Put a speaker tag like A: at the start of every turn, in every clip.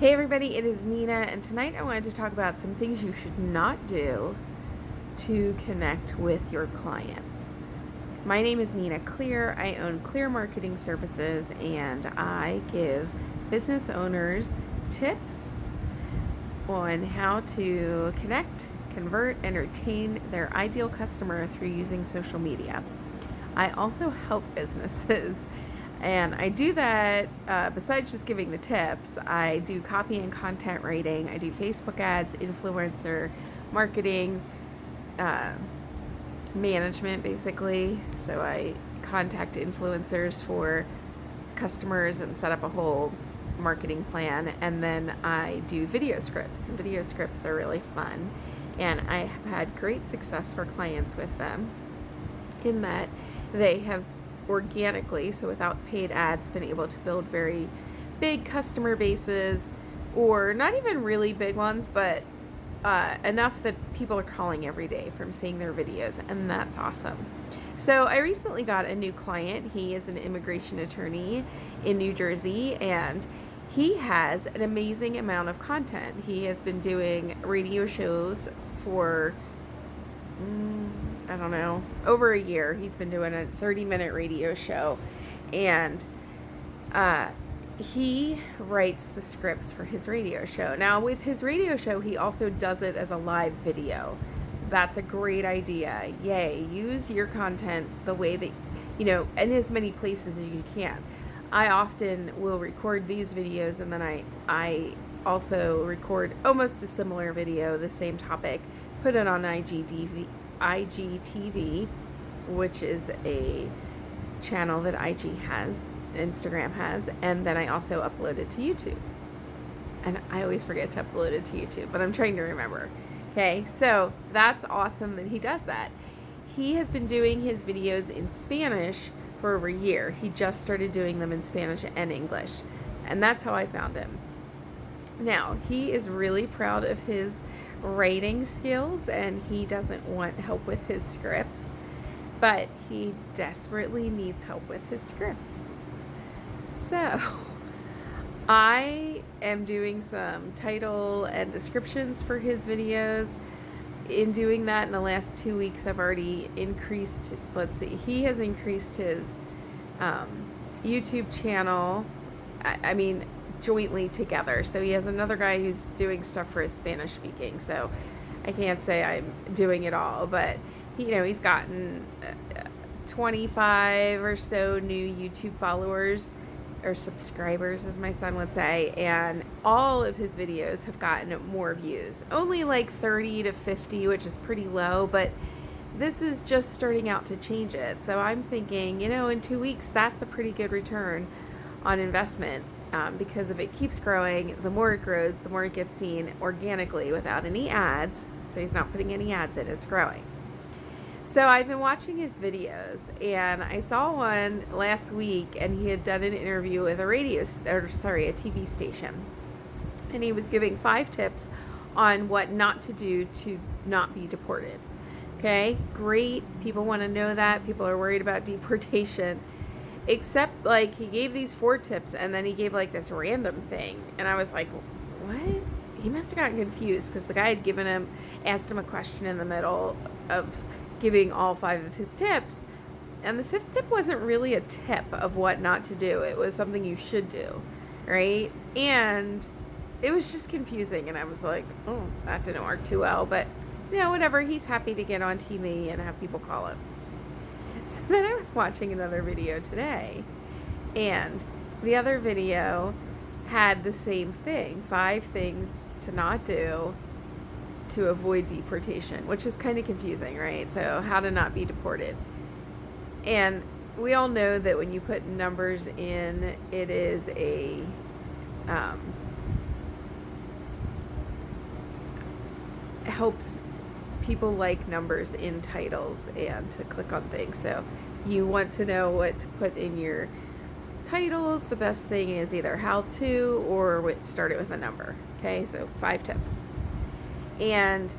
A: Hey everybody, it is Nina, and tonight I wanted to talk about some things you should not do to connect with your clients. My name is Nina Clear. I own Clear Marketing Services, and I give business owners tips on how to connect, convert, and retain their ideal customer through using social media. I also help businesses. And I do that, besides just giving the tips, I do copy and content writing. I do Facebook ads, influencer marketing, uh, management, basically. So I contact influencers for customers and set up a whole marketing plan. And then I do video scripts. And video scripts are really fun. And I have had great success for clients with them in that they have organically, so without paid ads, been able to build very big customer bases, or not even really big ones, but enough that people are calling every day from seeing their videos, and that's awesome. So I recently got a new client. He is an immigration attorney in New Jersey, and he has an amazing amount of content. He has been doing radio shows for I don't know, over a year. He's been doing a 30-minute radio show, and he writes the scripts for his radio show. Now, with his radio show, he also does it as a live video. That's a great idea. Yay, use your content the way that, in as many places as you can. I often will record these videos, and then I also record almost a similar video, the same topic, put it on IGTV, which is a channel that IG has, Instagram has, and then I also upload it to YouTube. And I always forget to upload it to YouTube, but I'm trying to remember. Okay, so that's awesome that he does that. He has been doing his videos in Spanish for over a year. He just started doing them in Spanish and English, and that's how I found him. Now, he is really proud of his writing skills, and he doesn't want help with his scripts, but he desperately needs help with his scripts. So I am doing some title and descriptions for his videos. In doing that, in the last 2 weeks, I've already increased, he has increased his YouTube channel, jointly together. So he has another guy who's doing stuff for his Spanish speaking. So I can't say I'm doing it all, but he's gotten 25 or so new YouTube followers, or subscribers, as my son would say, and all of his videos have gotten more views. Only like 30 to 50, which is pretty low, but this is just starting out to change it. So I'm thinking, in 2 weeks, that's a pretty good return on investment. Because if it keeps growing, the more it grows, the more it gets seen organically without any ads. So he's not putting any ads in, it's growing. So I've been watching his videos, and I saw one last week, and he had done an interview with a TV station. And he was giving 5 tips on what not to do to not be deported. Okay, great. People want to know that. People are worried about deportation. Except, he gave these 4 tips, and then he gave, this random thing. And I was like, what? He must have gotten confused, because the guy had asked him a question in the middle of giving all 5 of his tips. And the 5th tip wasn't really a tip of what not to do. It was something you should do, right? And it was just confusing, and I was like, oh, that didn't work too well. But, whatever. He's happy to get on TV and have people call him. So then I was watching another video today, and the other video had the same thing, 5 things to not do to avoid deportation, which is kind of confusing, right? So how to not be deported. And we all know that when you put numbers in, it is helps people like numbers in titles and to click on things. So you want to know what to put in your titles. The best thing is either how to or start it with a number. Okay, so 5 tips. And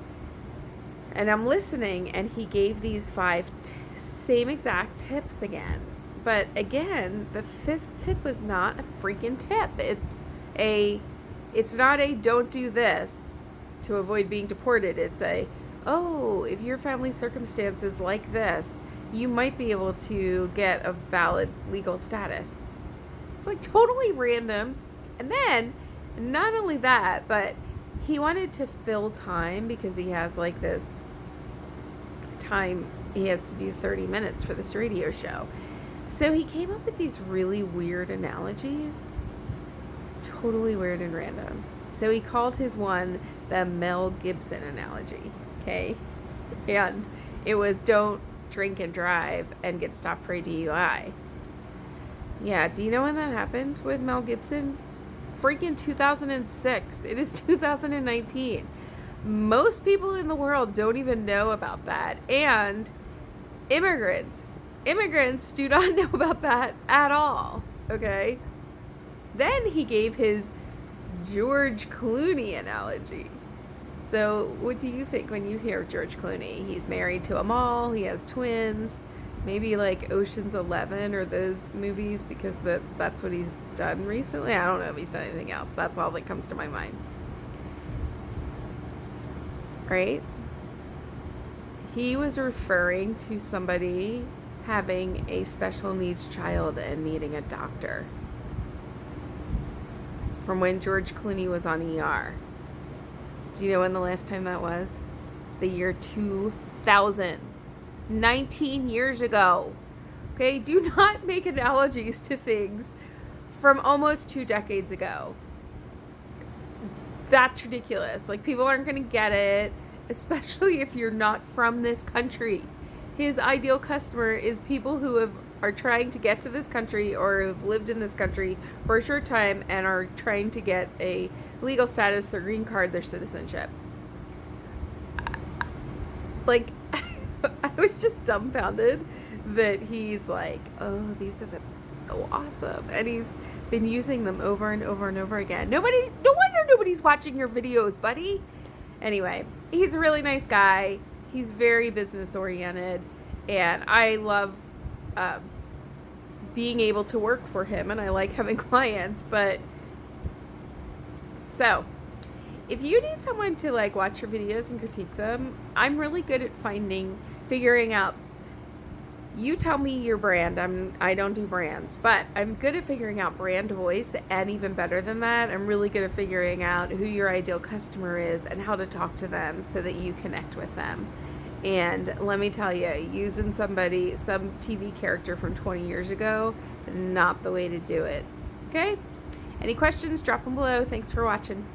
A: I'm listening, and he gave these 5 same exact tips again. But again, the 5th tip was not a freaking tip. It's not a don't do this to avoid being deported. It's a, oh, if your family circumstances like this, you might be able to get a valid legal status. It's like totally random. And then, not only that, but he wanted to fill time because he has like this time, he has to do 30 minutes for this radio show. So he came up with these really weird analogies, totally weird and random. So he called his one the Mel Gibson analogy, okay? And it was don't drink and drive and get stopped for a DUI. Yeah, do you know when that happened with Mel Gibson? Freaking 2006. It is 2019. Most people in the world don't even know about that. And immigrants do not know about that at all, okay? Then he gave his George Clooney analogy. So what do you think when you hear George Clooney? He's married to Amal, he has twins, maybe like Ocean's 11 or those movies, because that's what he's done recently. I don't know if he's done anything else. That's all that comes to my mind. Right? He was referring to somebody having a special needs child and needing a doctor. From when George Clooney was on ER. Do you know when the last time that was? The year 2000. 19 years ago. Okay? Do not make analogies to things from almost 2 decades ago. That's ridiculous. Like, people aren't going to get it, especially if you're not from this country. His ideal customer is people who are trying to get to this country or have lived in this country for a short time and are trying to get a legal status, their green card, their citizenship. Like, I was just dumbfounded that he's like, oh, these are so awesome. And he's been using them over and over and over again. No wonder nobody's watching your videos, buddy. Anyway, he's a really nice guy. He's very business oriented, and I love being able to work for him, and I like having clients. But so if you need someone to like watch your videos and critique them, I'm really good at figuring out. You tell me your brand. I don't do brands, but I'm good at figuring out brand voice, and even better than that, I'm really good at figuring out who your ideal customer is and how to talk to them so that you connect with them. And let me tell you, using some TV character from 20 years ago, not the way to do it. Okay? Any questions? Drop them below. Thanks for watching.